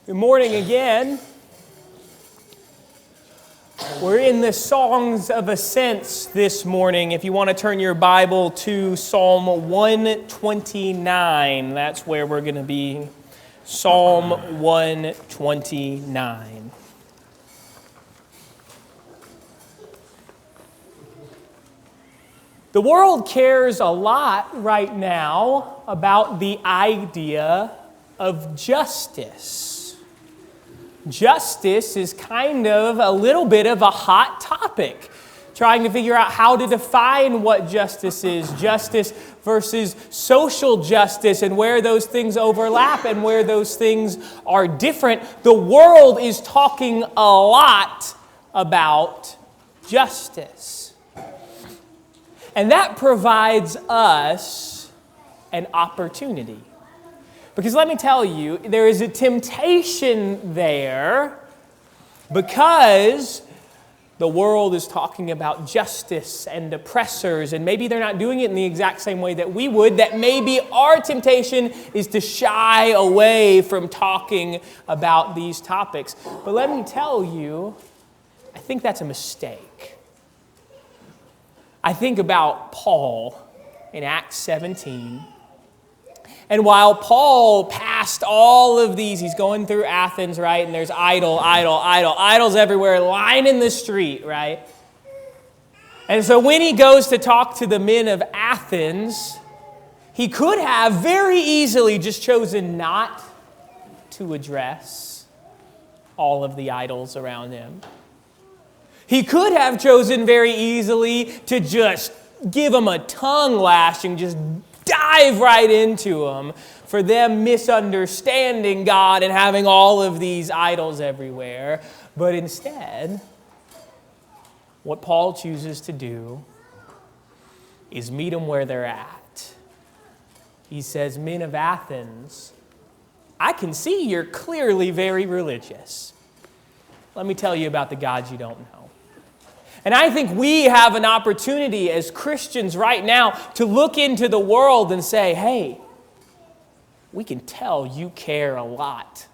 Good morning again. We're in the Songs of Ascent this morning. If you want to turn your Bible to Psalm 129, that's where we're going to be. Psalm 129. The world cares a lot right now about the idea of justice. Justice is kind of a little bit of a hot topic, trying to figure out how to define what justice is, justice versus social justice, and where those things overlap and where those things are different. The world is talking a lot about justice. And that provides us an opportunity. Because let me tell you, there is a temptation there because the world is talking about justice and oppressors, and maybe they're not doing it in the exact same way that we would, that maybe our temptation is to shy away from talking about these topics. But let me tell you, I think that's a mistake. I think about Paul in Acts 17. And while Paul passed all of these, he's going through Athens, right? And there's idols everywhere, lining the street, right? And so when he goes to talk to the men of Athens, he could have very easily just chosen not to address all of the idols around him. He could have chosen very easily to just give them a tongue lashing, just dive right into them for them misunderstanding God and having all of these idols everywhere. But instead, what Paul chooses to do is meet them where they're at. He says, "Men of Athens, I can see you're clearly very religious. Let me tell you about the gods you don't know." And I think we have an opportunity as Christians right now to look into the world and say, hey, we can tell you care a lot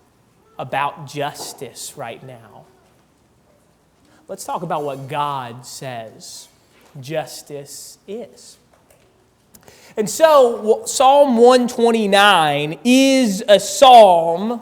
about justice right now. Let's talk about what God says justice is. And so Psalm 129 is a psalm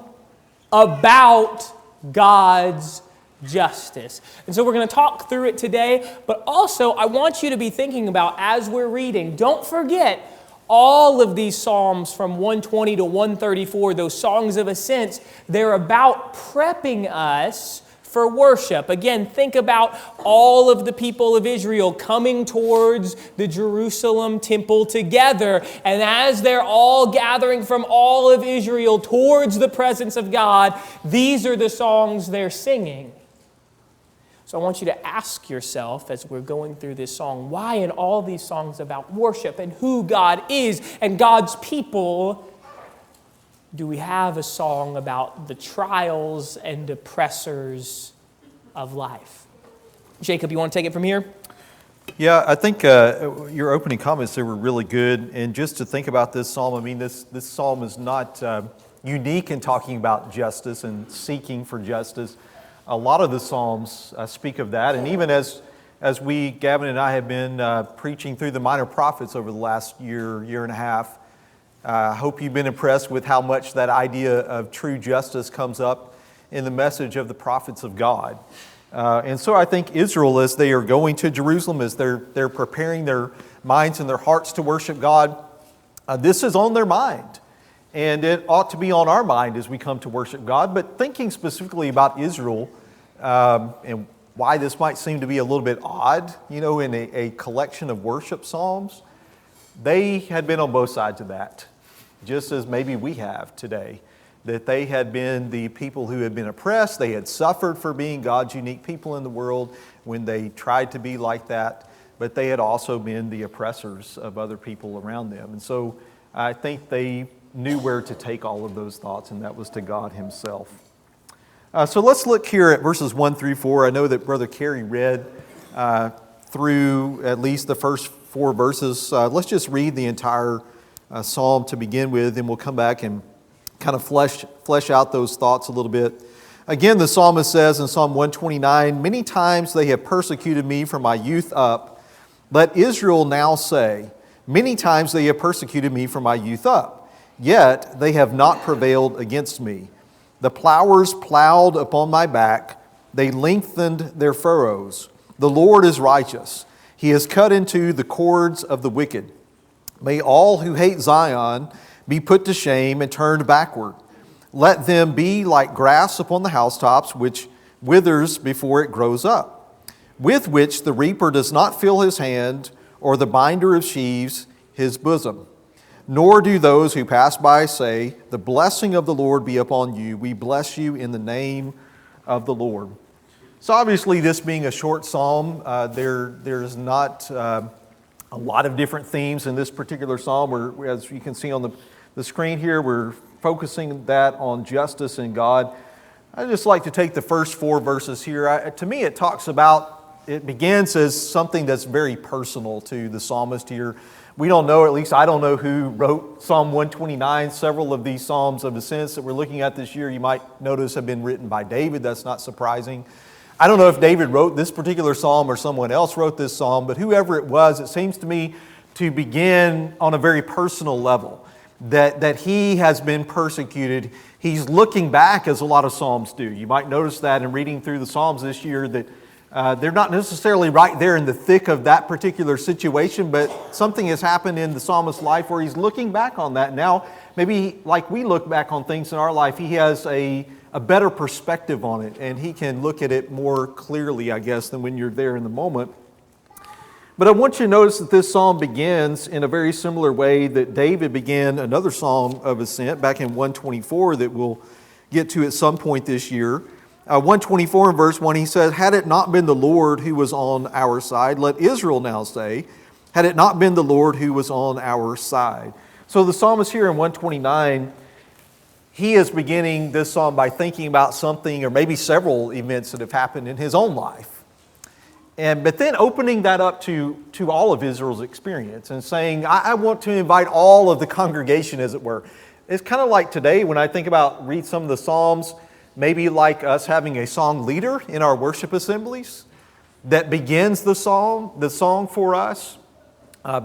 about God's justice. And so we're going to talk through it today, but also I want you to be thinking about as we're reading, don't forget all of these Psalms from 120 to 134, those Songs of Ascent, they're about prepping us for worship. Again, think about all of the people of Israel coming towards the Jerusalem temple together. And as they're all gathering from all of Israel towards the presence of God, these are the songs they're singing. So I want you to ask yourself as we're going through this song, why in all these songs about worship and who God is and God's people do we have a song about the trials and oppressors of life? Jacob, you want to take it from here? Yeah, I think your opening comments there were really good. And just to think about this psalm, I mean, this psalm is not unique in talking about justice and seeking for justice. A lot of the Psalms speak of that, and even as Gavin and I have been preaching through the minor prophets over the last year and a half, I hope you've been impressed with how much that idea of true justice comes up in the message of the prophets of God. And so I think Israel, as they are going to Jerusalem, as they're preparing their minds and their hearts to worship God, this is on their mind. And it ought to be on our mind as we come to worship God. But thinking specifically about Israel and why this might seem to be a little bit odd, in a collection of worship psalms, they had been on both sides of that, just as maybe we have today. That they had been the people who had been oppressed. They had suffered for being God's unique people in the world when they tried to be like that. But they had also been the oppressors of other people around them. And so I think they knew where to take all of those thoughts, and that was to God Himself. So let's look here at verses 1 through 4. I know that Brother Kerry read through at least the first 4 verses. Let's just read the entire psalm to begin with, and we'll come back and kind of flesh out those thoughts a little bit. Again, the psalmist says in Psalm 129, "Many times they have persecuted me from my youth up. Let Israel now say, many times they have persecuted me from my youth up. Yet they have not prevailed against me. The plowers plowed upon my back. They lengthened their furrows. The Lord is righteous. He has cut into the cords of the wicked. May all who hate Zion be put to shame and turned backward. Let them be like grass upon the housetops, which withers before it grows up, with which the reaper does not fill his hand, or the binder of sheaves his bosom. Nor do those who pass by say, the blessing of the Lord be upon you. We bless you in the name of the Lord." So obviously, this being a short psalm, there's not a lot of different themes in this particular psalm. As you can see on the screen here, we're focusing that on justice in God. I'd just like to take the first 4 verses here. To me, it begins as something that's very personal to the psalmist here. We don't know, at least I don't know, who wrote Psalm 129. Several of these Psalms of Ascent that we're looking at this year, you might notice, have been written by David. That's not surprising. I don't know if David wrote this particular psalm or someone else wrote this psalm, but whoever it was, it seems to me to begin on a very personal level. That he has been persecuted. He's looking back, as a lot of Psalms do. You might notice that in reading through the Psalms this year, that they're not necessarily right there in the thick of that particular situation, but something has happened in the psalmist's life where he's looking back on that. Now, maybe like we look back on things in our life, he has a better perspective on it, and he can look at it more clearly, I guess, than when you're there in the moment. But I want you to notice that this psalm begins in a very similar way that David began another Psalm of Ascent back in 124 that we'll get to at some point this year. 124 in verse 1, he says, "Had it not been the Lord who was on our side, let Israel now say, had it not been the Lord who was on our side." So the psalmist here in 129, he is beginning this psalm by thinking about something or maybe several events that have happened in his own life. But then opening that up to all of Israel's experience and saying, I want to invite all of the congregation, as it were. It's kind of like today when I read some of the Psalms, maybe like us having a song leader in our worship assemblies that begins the song for us,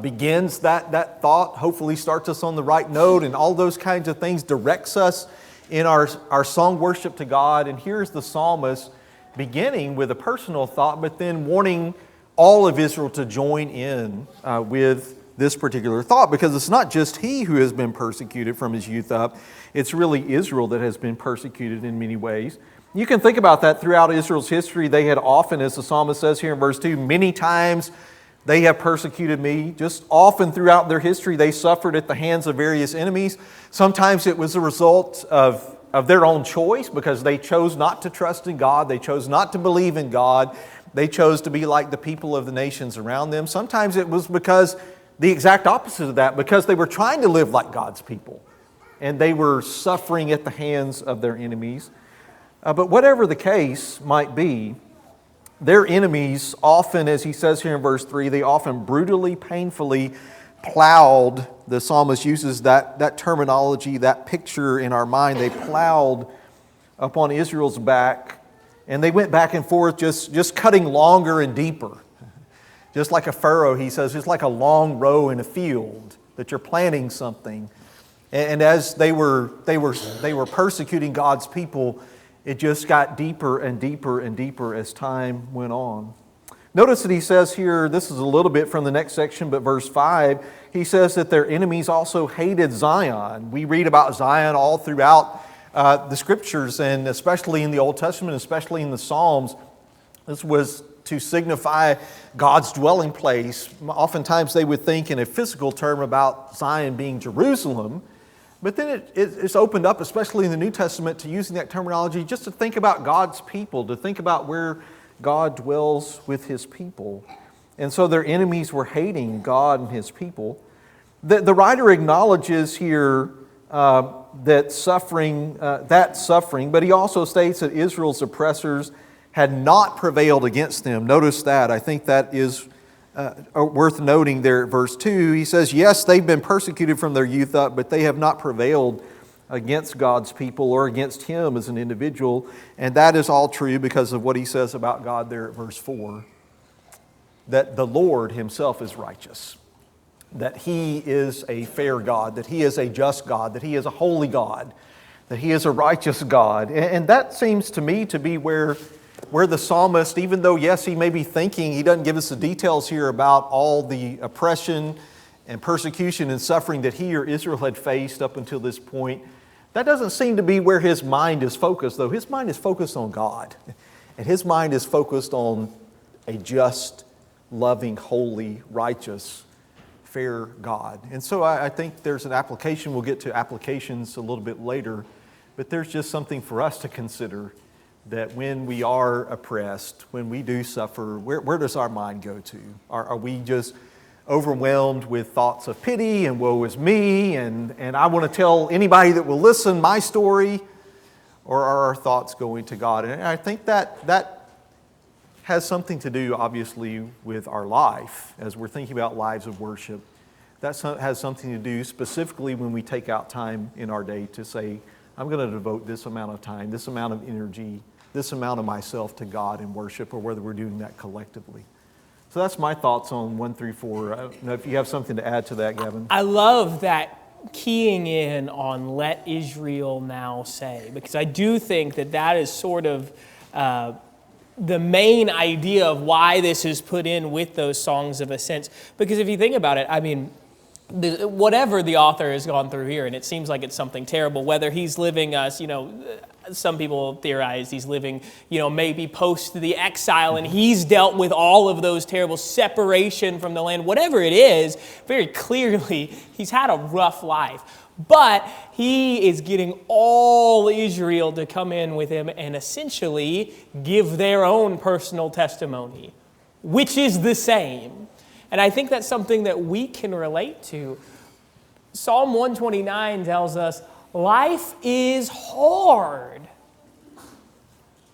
begins that thought, hopefully starts us on the right note, and all those kinds of things, directs us in our song worship to God. And here's the psalmist beginning with a personal thought, but then wanting all of Israel to join in with this particular thought, because it's not just he who has been persecuted from his youth up, it's really Israel that has been persecuted in many ways. You can think about that throughout Israel's history. They had often, as the psalmist says here in verse 2, many times they have persecuted me. Just often throughout their history, they suffered at the hands of various enemies. Sometimes it was a result of their own choice, because they chose not to trust in God. They chose not to believe in God. They chose to be like the people of the nations around them. Sometimes it was because the exact opposite of that, because they were trying to live like God's people, and they were suffering at the hands of their enemies. But whatever the case might be, their enemies often, as he says here in verse 3, they often brutally, painfully plowed. The psalmist uses that terminology, that picture in our mind. They plowed upon Israel's back, and they went back and forth, just cutting longer and deeper. Just like a furrow, he says, just like a long row in a field that you're planting something. And as they were persecuting God's people, it just got deeper and deeper and deeper as time went on. Notice that he says here, this is a little bit from the next section, but verse 5, he says that their enemies also hated Zion. We read about Zion all throughout the Scriptures, and especially in the Old Testament, especially in the Psalms. This was to signify God's dwelling place. Oftentimes they would think in a physical term about Zion being Jerusalem, but then it's opened up, especially in the New Testament, to using that terminology just to think about God's people, to think about where God dwells with His people. And so their enemies were hating God and His people. The writer acknowledges here that suffering, but he also states that Israel's oppressors had not prevailed against them. Notice that. I think that is worth noting there at verse 2. He says, yes, they've been persecuted from their youth up, but they have not prevailed against God's people or against him as an individual. And that is all true because of what he says about God there at verse 4, that the Lord himself is righteous, that he is a fair God, that he is a just God, that he is a holy God, that he is a righteous God. And that seems to me to be where the psalmist, even though, yes, he may be thinking, he doesn't give us the details here about all the oppression and persecution and suffering that he or Israel had faced up until this point. That doesn't seem to be where his mind is focused, though. His mind is focused on God. And his mind is focused on a just, loving, holy, righteous, fair God. And so I think there's an application. We'll get to applications a little bit later. But there's just something for us to consider, that when we are oppressed, when we do suffer, where does our mind go to? Are we just overwhelmed with thoughts of pity and woe is me, and I want to tell anybody that will listen my story? Or are our thoughts going to God? And I think that has something to do, obviously, with our life as we're thinking about lives of worship. That has something to do specifically when we take out time in our day to say, I'm going to devote this amount of time, this amount of energy, this amount of myself to God in worship, or whether we're doing that collectively. So that's my thoughts on 1 through 4. I don't know if you have something to add to that, Gavin. I love that keying in on let Israel now say, because I do think that is sort of the main idea of why this is put in with those songs of ascent. Because if you think about it, I mean, whatever the author has gone through here, and it seems like it's something terrible, whether he's living some people theorize he's living, maybe post the exile, and he's dealt with all of those terrible separation from the land. Whatever it is, very clearly, he's had a rough life. But he is getting all Israel to come in with him and essentially give their own personal testimony, which is the same. And I think that's something that we can relate to. Psalm 129 tells us, life is hard.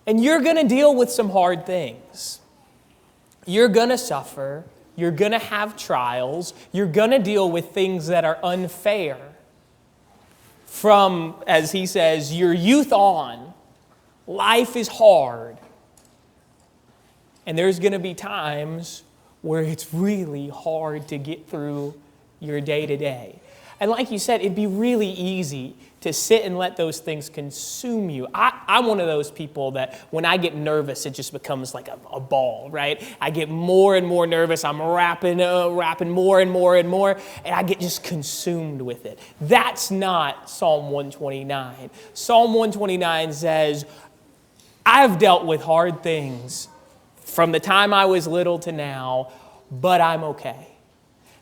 And you're going to deal with some hard things. You're going to suffer. You're going to have trials. You're going to deal with things that are unfair. From, as he says, your youth on, life is hard. And there's going to be times where it's really hard to get through your day-to-day. And like you said, it'd be really easy to sit and let those things consume you. I'm one of those people that when I get nervous, it just becomes like a ball, right? I get more and more nervous. I'm rapping more and more and more, and I get just consumed with it. That's not Psalm 129. Psalm 129 says, I've dealt with hard things from the time I was little to now, but I'm okay.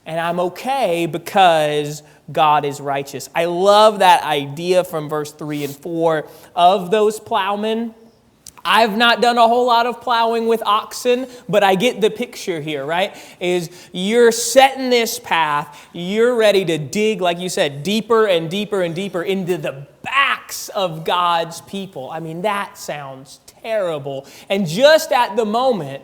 And I'm okay because God is righteous. I love that idea from verse 3 and 4 of those plowmen. I've not done a whole lot of plowing with oxen, but I get the picture here, right? Is you're setting this path, you're ready to dig, like you said, deeper and deeper and deeper into the backs of God's people. I mean, that sounds terrible. And just at the moment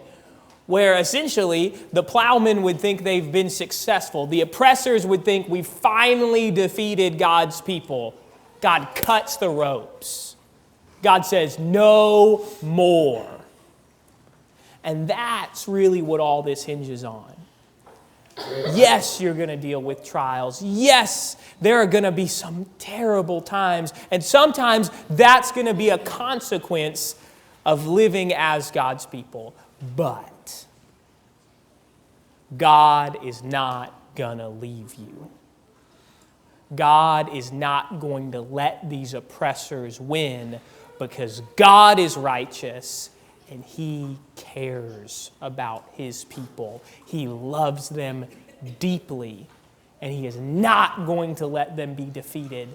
where essentially the plowmen would think they've been successful, the oppressors would think we finally defeated God's people, God cuts the ropes. God says, no more. And that's really what all this hinges on. Yes, you're going to deal with trials. Yes, there are going to be some terrible times. And sometimes that's going to be a consequence of living as God's people. But God is not going to leave you. God is not going to let these oppressors win because God is righteous and He cares about His people. He loves them deeply and He is not going to let them be defeated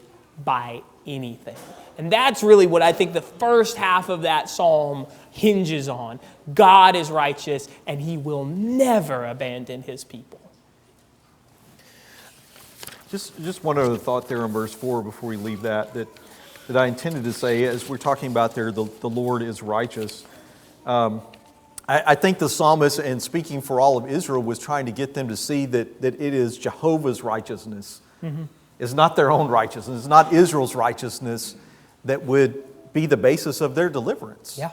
by anything. And that's really what I think the first half of that psalm hinges on. God is righteous and He will never abandon His people. Just one other thought there in verse 4 before we leave that I intended to say, as we're talking about there, the Lord is righteous. I think the psalmist, and speaking for all of Israel, was trying to get them to see that it is Jehovah's righteousness. Mm-hmm. is not their own righteousness, it's not Israel's righteousness that would be the basis of their deliverance. Yeah.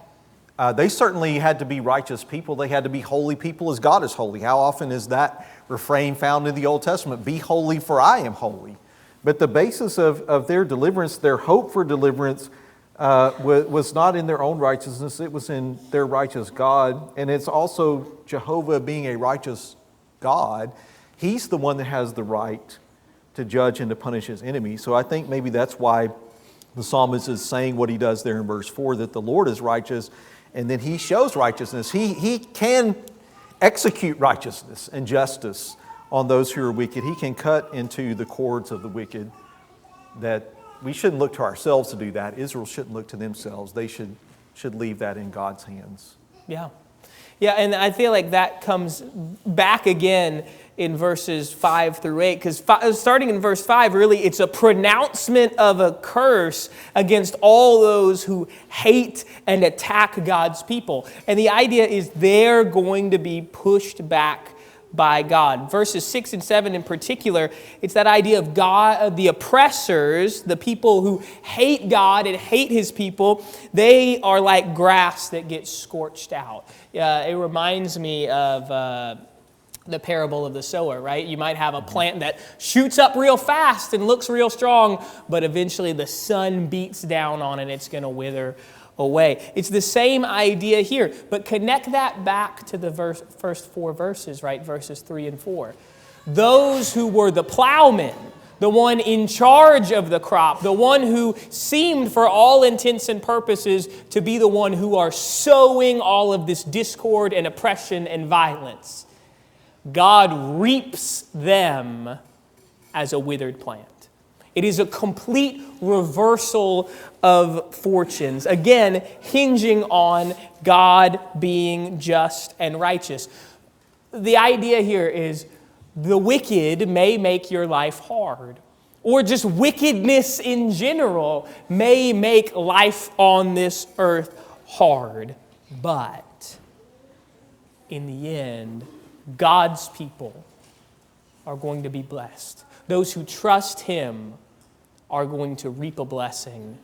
They certainly had to be righteous people. They had to be holy people as God is holy. How often is that refrain found in the Old Testament? Be holy for I am holy. But the basis of their deliverance, their hope for deliverance, was not in their own righteousness. It was in their righteous God. And it's also Jehovah being a righteous God. He's the one that has the right to judge and to punish his enemies. So I think maybe that's why the psalmist is saying what he does there in verse 4, that the Lord is righteous, and then he shows righteousness. He can execute righteousness and justice on those who are wicked. He can cut into the cords of the wicked. That we shouldn't look to ourselves to do that. Israel shouldn't look to themselves. They should leave that in God's hands. Yeah. Yeah, and I feel like that comes back again in verses 5 through 8, because starting in verse 5, really it's a pronouncement of a curse against all those who hate and attack God's people. And the idea is they're going to be pushed back by God. Verses 6 and 7 in particular, it's that idea of God, the oppressors, the people who hate God and hate his people, they are like grass that gets scorched out. It reminds me of the parable of the sower, right? You might have a plant that shoots up real fast and looks real strong, but eventually the sun beats down on it, it's going to wither away. It's the same idea here, but connect that back to the first 4 verses, right? Verses 3 and 4. Those who were the plowmen, the one in charge of the crop, the one who seemed for all intents and purposes to be the one who are sowing all of this discord and oppression and violence. God reaps them as a withered plant. It is a complete reversal of fortunes. Again, hinging on God being just and righteous. The idea here is the wicked may make your life hard, or just wickedness in general may make life on this earth hard. But in the end, God's people are going to be blessed. Those who trust him are going to reap a blessing.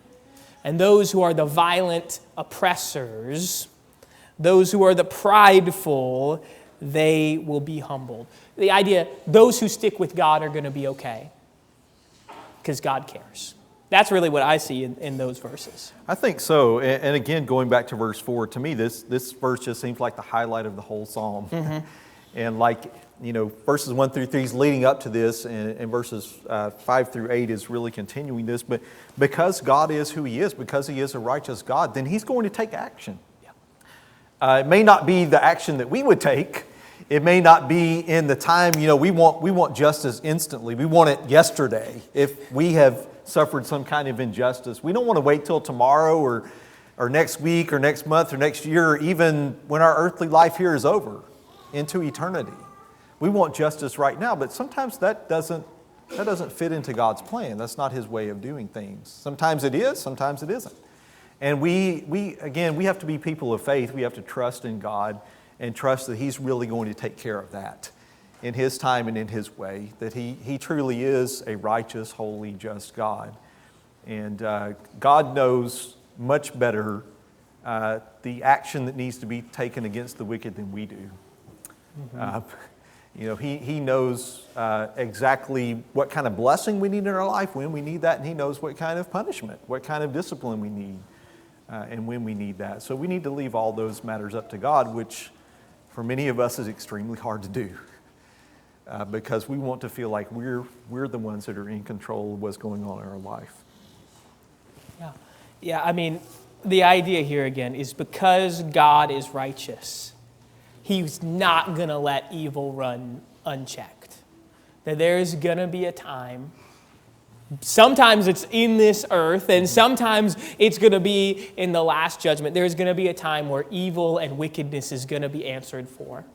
And those who are the violent oppressors, those who are the prideful, they will be humbled. The idea, those who stick with God are going to be okay because God cares. That's really what I see in those verses. I think so. And again, going back to verse 4, to me, this verse just seems like the highlight of the whole psalm. Mm-hmm. And like, verses 1 through 3 is leading up to this, and verses 5 through 8 is really continuing this. But because God is who he is, because he is a righteous God, then he's going to take action. Yeah. It may not be the action that we would take. It may not be in the time, we want justice instantly. We want it yesterday. If we have suffered some kind of injustice, we don't want to wait till tomorrow or next week or next month or next year, or even when our earthly life here is over, into eternity. We want justice right now, but sometimes that doesn't fit into God's plan. That's not his way of doing things. Sometimes it is, sometimes it isn't. And we have to be people of faith. We have to trust in God and trust that he's really going to take care of that in his time and in his way, that he truly is a righteous, holy, just God. And God knows much better the action that needs to be taken against the wicked than we do. Mm-hmm. He knows exactly what kind of blessing we need in our life, when we need that, and he knows what kind of punishment, what kind of discipline we need, and when we need that. So we need to leave all those matters up to God, which for many of us is extremely hard to do, because we want to feel like we're the ones that are in control of what's going on in our life. Yeah. I mean, the idea here again is because God is righteous, he's not going to let evil run unchecked. That there's going to be a time, sometimes it's in this earth, and sometimes it's going to be in the last judgment. There's going to be a time where evil and wickedness is going to be answered for.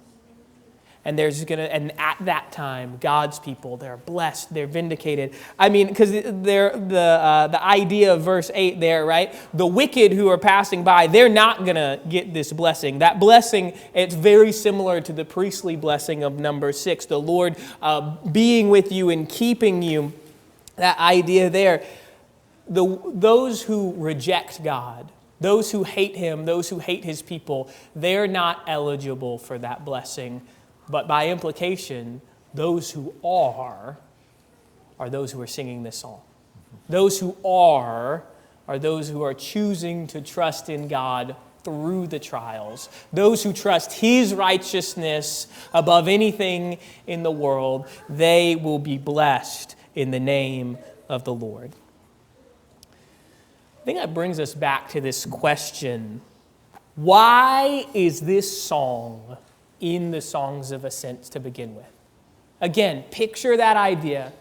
And and at that time, God's people, they're blessed, they're vindicated. I mean, because the idea of verse 8 there, right? The wicked who are passing by, they're not going to get this blessing. That blessing, it's very similar to the priestly blessing of number 6. The Lord being with you and keeping you. That idea there, those who reject God, those who hate Him, those who hate His people, they're not eligible for that blessing. But by implication, those who are those who are singing this song. Those who are those who are choosing to trust in God through the trials. Those who trust His righteousness above anything in the world, they will be blessed in the name of the Lord. I think that brings us back to this question. Why is this song in the Songs of Ascent to begin with? Again, picture that idea.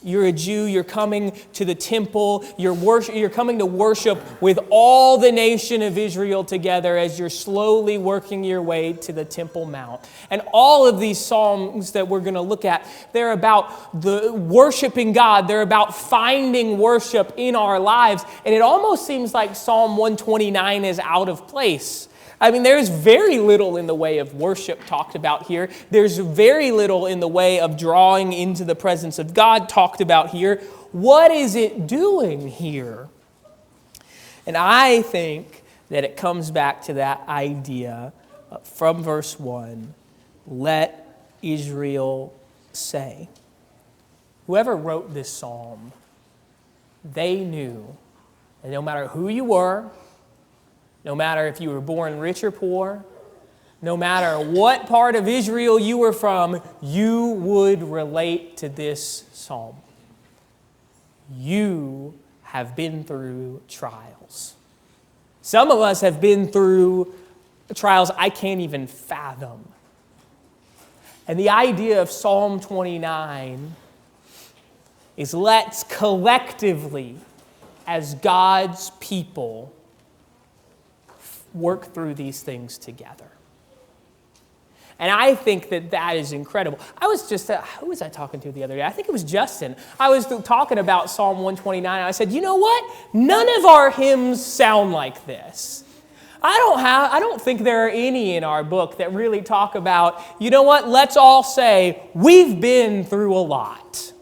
You're a Jew, you're coming to the temple, you're coming to worship with all the nation of Israel together as you're slowly working your way to the Temple Mount. And all of these songs that we're going to look at, they're about the worshiping God, they're about finding worship in our lives. And it almost seems like Psalm 129 is out of place. I mean, there's very little in the way of worship talked about here. There's very little in the way of drawing into the presence of God talked about here. What is it doing here? And I think that it comes back to that idea from verse 1, let Israel say. Whoever wrote this psalm, they knew that no matter who you were, no matter if you were born rich or poor, no matter what part of Israel you were from, you would relate to this psalm. You have been through trials. Some of us have been through trials I can't even fathom. And the idea of Psalm 29 is let's collectively, as God's people, work through these things together. And I think that that is incredible. I was just, who was I talking to the other day? I think it was Justin. I was talking about Psalm 129, and I said, you know what? None of our hymns sound like this. I don't think there are any in our book that really talk about, you know what? Let's all say, we've been through a lot.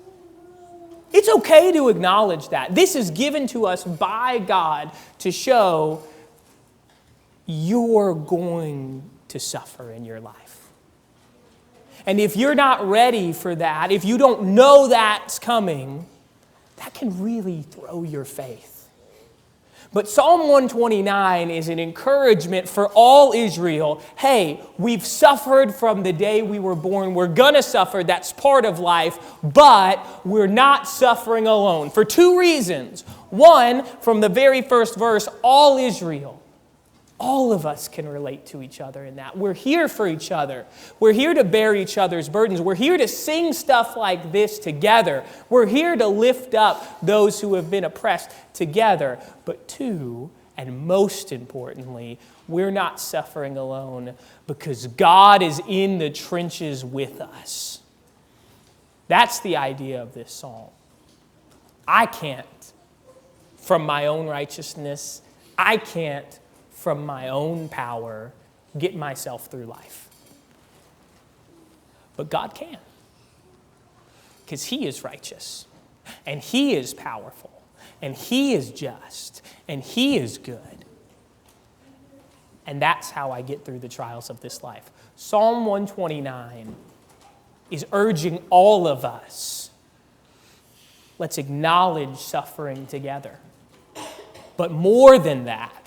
It's okay to acknowledge that. This is given to us by God to show you're going to suffer in your life. And if you're not ready for that, if you don't know that's coming, that can really throw your faith. But Psalm 129 is an encouragement for all Israel. Hey, we've suffered from the day we were born. We're going to suffer. That's part of life. But we're not suffering alone for two reasons. One, from the very first verse, all Israel. All of us can relate to each other in that. We're here for each other. We're here to bear each other's burdens. We're here to sing stuff like this together. We're here to lift up those who have been oppressed together. But two, and most importantly, we're not suffering alone because God is in the trenches with us. That's the idea of this psalm. I can't, from my own righteousness, I can't from my own power, get myself through life. But God can. Because He is righteous. And He is powerful. And He is just. And He is good. And that's how I get through the trials of this life. Psalm 129 is urging all of us. Let's acknowledge suffering together. But more than that,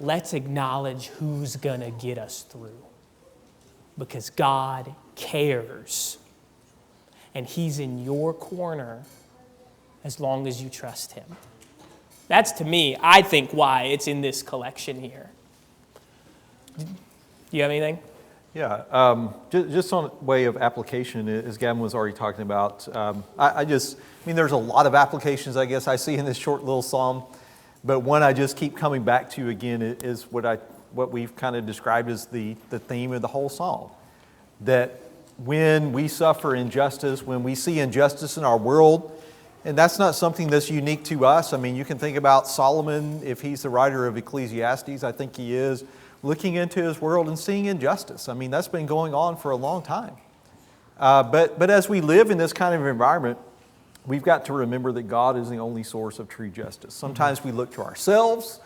let's acknowledge who's going to get us through. Because God cares. And He's in your corner as long as you trust Him. That's, to me, I think, why it's in this collection here. Do you have anything? Yeah, just on way of application, as Gavin was already talking about, I mean, there's a lot of applications, I guess, I see in this short little psalm. But one I just keep coming back to again is what we've kind of described as the theme of the whole psalm. That when we suffer injustice, when we see injustice in our world, and that's not something that's unique to us. I mean, you can think about Solomon, if he's the writer of Ecclesiastes, I think he is, looking into his world and seeing injustice. I mean, that's been going on for a long time. But as we live in this kind of environment, we've got to remember that God is the only source of true justice. Sometimes we look to ourselves,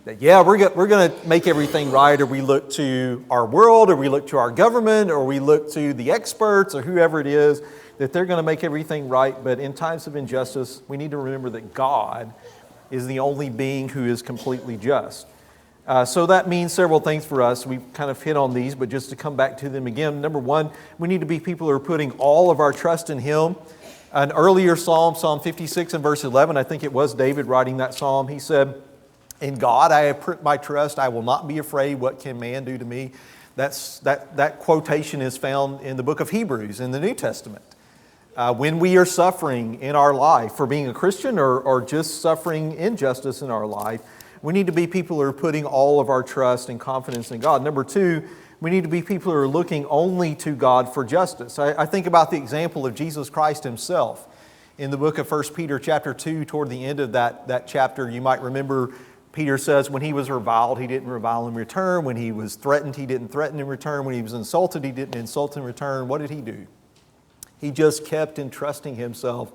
that we're going to make everything right, or we look to our world, or we look to our government, or we look to the experts, or whoever it is, that they're going to make everything right. But in times of injustice, we need to remember that God is the only being who is completely just. So that means several things for us. We've kind of hit on these, but just to come back to them again. Number one, we need to be people who are putting all of our trust in Him. An earlier psalm, Psalm 56 and verse 11, I think it was David writing that psalm. He said, "In God I have put my trust. I will not be afraid. What can man do to me?" That quotation is found in the book of Hebrews in the New Testament. When we are suffering in our life for being a Christian or just suffering injustice in our life, we need to be people who are putting all of our trust and confidence in God. Number two, we need to be people who are looking only to God for justice. I think about the example of Jesus Christ Himself. In the book of 1 Peter chapter 2, toward the end of that chapter, you might remember Peter says when He was reviled, He didn't revile in return. When He was threatened, He didn't threaten in return. When He was insulted, He didn't insult in return. What did He do? He just kept entrusting Himself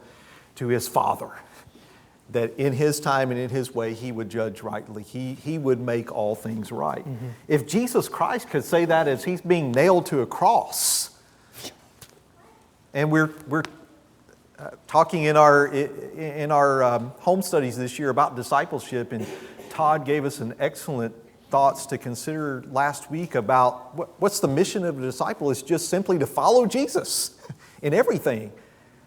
to His Father, that in His time and in His way He would judge rightly. He would make all things right. Mm-hmm. If Jesus Christ could say that as He's being nailed to a cross, and we're talking in our home studies this year about discipleship, and Todd gave us an excellent thoughts to consider last week about what's the mission of a disciple. It's just simply to follow Jesus in everything.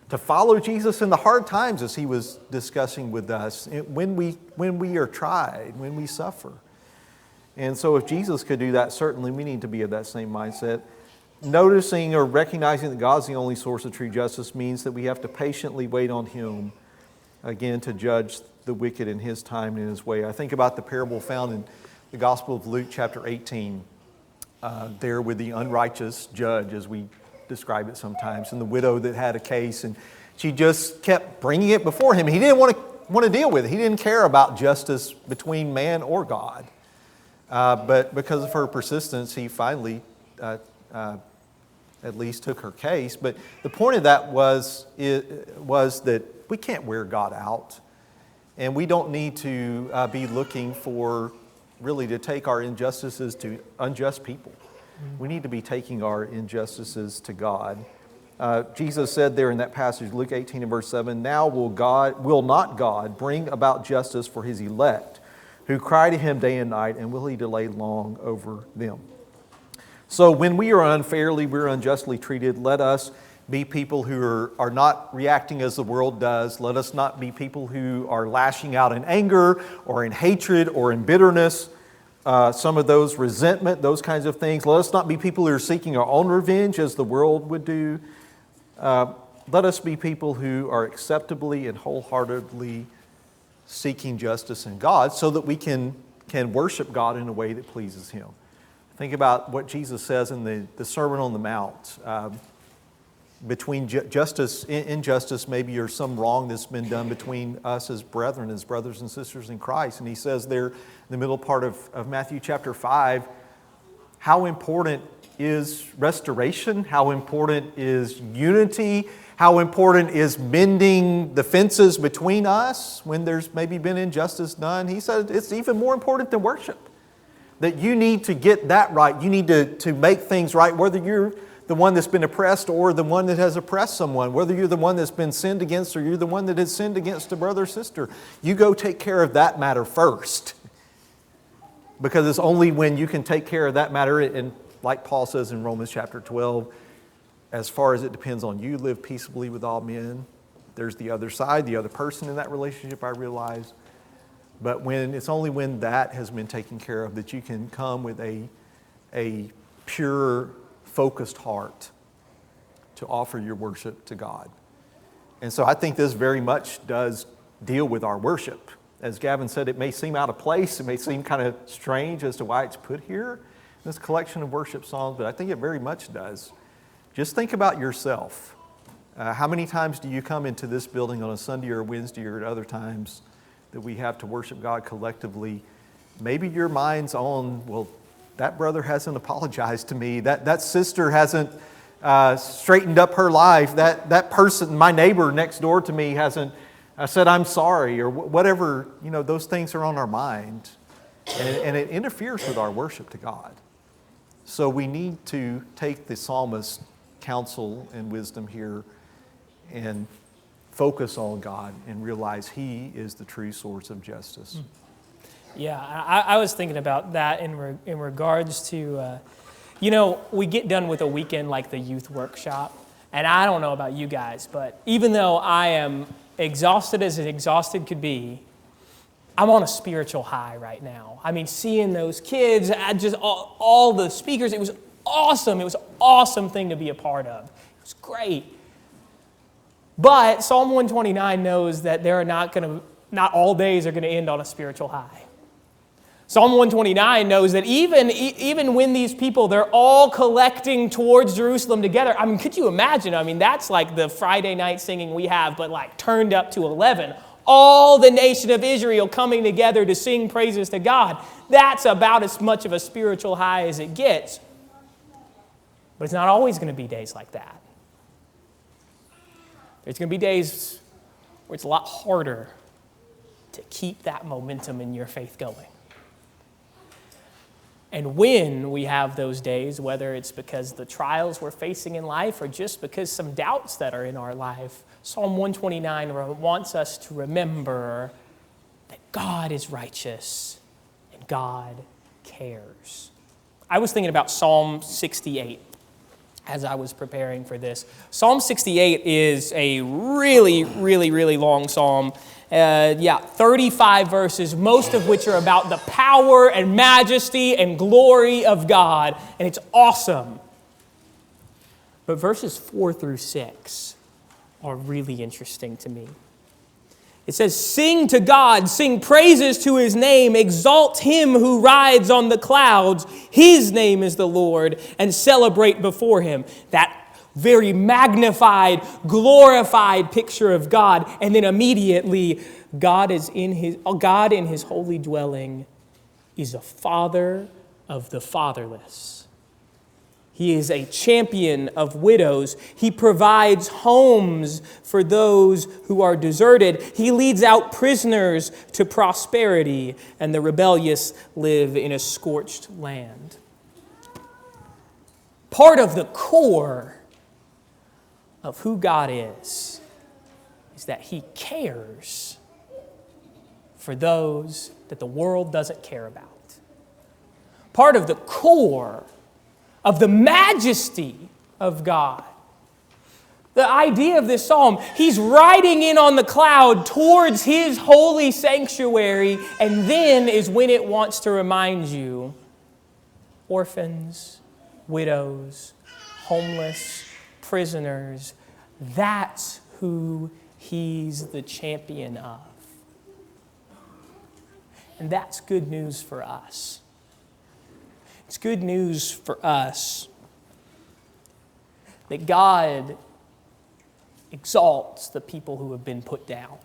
To follow Jesus in the hard times, as He was discussing with us, when we are tried, when we suffer. And so if Jesus could do that, certainly we need to be of that same mindset. Noticing or recognizing that God's the only source of true justice means that we have to patiently wait on Him, again, to judge the wicked in His time and in His way. I think about the parable found in the Gospel of Luke chapter 18, there with the unrighteous judge, as we describe it sometimes, and the widow that had a case, and she just kept bringing it before him. He didn't want to deal with it. He didn't care about justice between man or God. But because of her persistence, he finally at least took her case. But the point of that was that we can't wear God out, and we don't need to be looking for really to take our injustices to unjust people. We need to be taking our injustices to God. Jesus said there in that passage, Luke 18 and verse 7, "Now will not God bring about justice for His elect, who cry to Him day and night, and will He delay long over them?" So when we are unfairly, we're unjustly treated, let us be people who are not reacting as the world does. Let us not be people who are lashing out in anger or in hatred or in bitterness. Some of those resentment, those kinds of things. Let us not be people who are seeking our own revenge as the world would do. Let us be people who are acceptably and wholeheartedly seeking justice in God so that we can worship God in a way that pleases Him. Think about what Jesus says in the Sermon on the Mount. Between injustice, maybe, or some wrong that's been done between us as brethren, as brothers and sisters in Christ. And He says there in the middle part of Matthew chapter 5, how important is restoration? How important is unity? How important is mending the fences between us when there's maybe been injustice done? He said it's even more important than worship. That you need to get that right. You need to make things right, whether you're the one that's been oppressed or the one that has oppressed someone, whether you're the one that's been sinned against or you're the one that has sinned against a brother or sister. You go take care of that matter first. Because it's only when you can take care of that matter, and like Paul says in Romans chapter 12, as far as it depends on you, live peaceably with all men. There's the other side, the other person in that relationship, I realize. But it's only when that has been taken care of that you can come with a pure, focused heart to offer your worship to God. And so I think this very much does deal with our worship. As Gavin said, it may seem out of place, it may seem kind of strange as to why it's put here in this collection of worship songs, but I think it very much does. Just think about yourself. How many times do you come into this building on a Sunday or a Wednesday or at other times that we have to worship God collectively? Maybe your mind's on, well, that brother hasn't apologized to me. That sister hasn't straightened up her life. That person, my neighbor next door to me, hasn't said I'm sorry, or whatever. Those things are on our mind, and it interferes with our worship to God. So we need to take the psalmist's counsel and wisdom here and focus on God and realize He is the true source of justice. Yeah, I was thinking about that in regards to, we get done with a weekend like the youth workshop, and I don't know about you guys, but even though I am exhausted as exhausted could be, I'm on a spiritual high right now. I mean, seeing those kids, just all the speakers, it was awesome. It was an awesome thing to be a part of. It was great. But Psalm 129 knows that not all days are going to end on a spiritual high. Psalm 129 knows that even when these people, they're all collecting towards Jerusalem together. I mean, could you imagine? I mean, that's like the Friday night singing we have, but like turned up to 11. All the nation of Israel coming together to sing praises to God. That's about as much of a spiritual high as it gets. But it's not always going to be days like that. There's going to be days where it's a lot harder to keep that momentum in your faith going. And when we have those days, whether it's because the trials we're facing in life or just because some doubts that are in our life, Psalm 129 wants us to remember that God is righteous and God cares. I was thinking about Psalm 68 as I was preparing for this. Psalm 68 is a really, really, really long psalm. 35 verses, most of which are about the power and majesty and glory of God, and it's awesome. But verses 4 through 6 are really interesting to me. It says, "Sing to God, sing praises to His name, exalt Him who rides on the clouds. His name is the Lord, and celebrate before Him." That very magnified, glorified picture of God. And then immediately, God in His holy dwelling is a father of the fatherless. He is a champion of widows. He provides homes for those who are deserted. He leads out prisoners to prosperity, and the rebellious live in a scorched land. Part of the core of who God is that He cares for those that the world doesn't care about. Part of the core of the majesty of God. The idea of this psalm, He's riding in on the cloud towards His holy sanctuary, and then is when it wants to remind you, orphans, widows, homeless, prisoners, that's who He's the champion of. And that's good news for us. It's good news for us that God exalts the people who have been put down.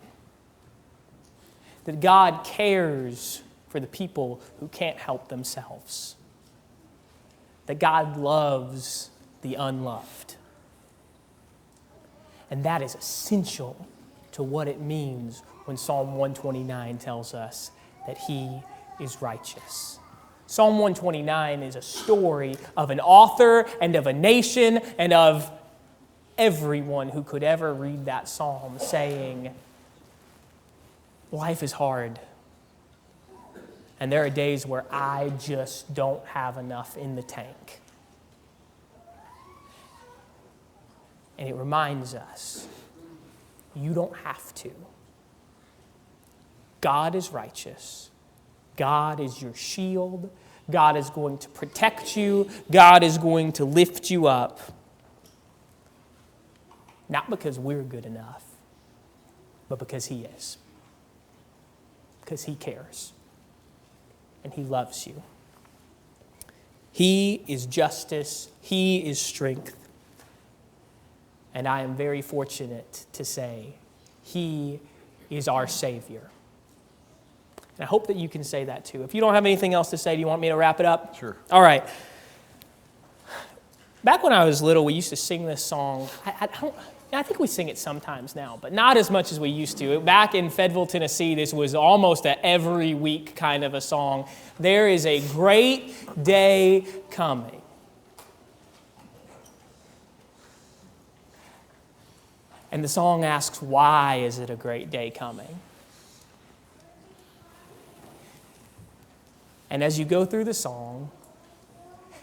That God cares for the people who can't help themselves. That God loves the unloved. And that is essential to what it means when Psalm 129 tells us that He is righteous. Psalm 129 is a story of an author and of a nation and of everyone who could ever read that psalm saying, life is hard. And there are days where I just don't have enough in the tank. And it reminds us, you don't have to. God is righteous. God is your shield. God is going to protect you. God is going to lift you up. Not because we're good enough, but because He is. Because He cares. And He loves you. He is justice. He is strength. And I am very fortunate to say He is our Savior. And I hope that you can say that too. If you don't have anything else to say, do you want me to wrap it up? Sure. All right. Back when I was little, we used to sing this song. I think we sing it sometimes now, but not as much as we used to. Back in Fayetteville, Tennessee, this was almost a every week kind of a song. There is a great day coming. And the song asks, why is it a great day coming? And as you go through the song,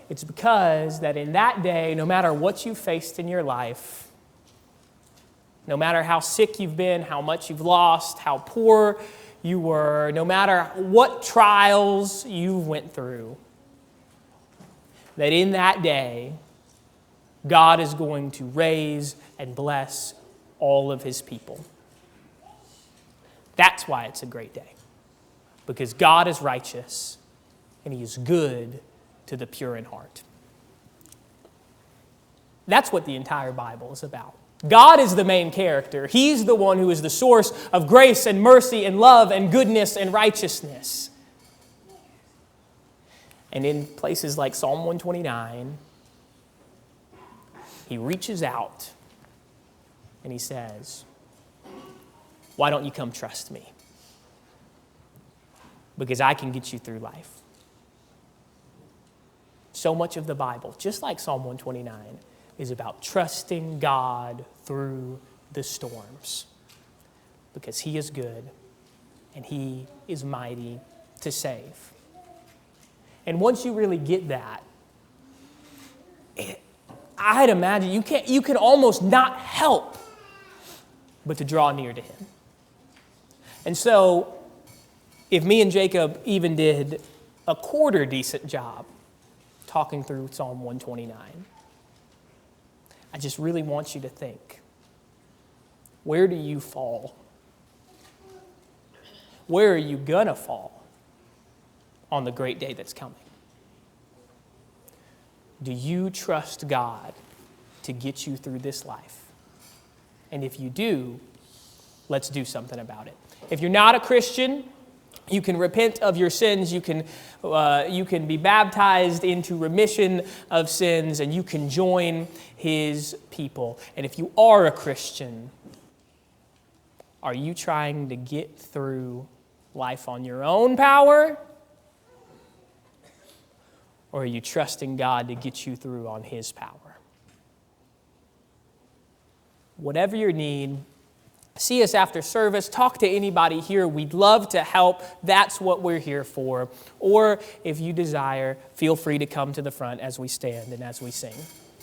it's because that in that day, no matter what you faced in your life, no matter how sick you've been, how much you've lost, how poor you were, no matter what trials you went through, that in that day, God is going to raise and bless all of his people. That's why it's a great day. Because God is righteous and he is good to the pure in heart. That's what the entire Bible is about. God is the main character. He's the one who is the source of grace and mercy and love and goodness and righteousness. And in places like Psalm 129, he reaches out and he says, why don't you come trust me? Because I can get you through life. So much of the Bible, just like Psalm 129, is about trusting God through the storms. Because he is good and he is mighty to save. And once you really get that, I'd imagine you can almost not help but to draw near to him. And so, if me and Jacob even did a quarter decent job talking through Psalm 129, I just really want you to think, where do you fall? Where are you gonna fall on the great day that's coming? Do you trust God to get you through this life? And if you do, let's do something about it. If you're not a Christian, you can repent of your sins. You can be baptized into remission of sins, and you can join his people. And if you are a Christian, are you trying to get through life on your own power? Or are you trusting God to get you through on his power? Whatever your need, see us after service. Talk to anybody here. We'd love to help. That's what we're here for. Or if you desire, feel free to come to the front as we stand and as we sing.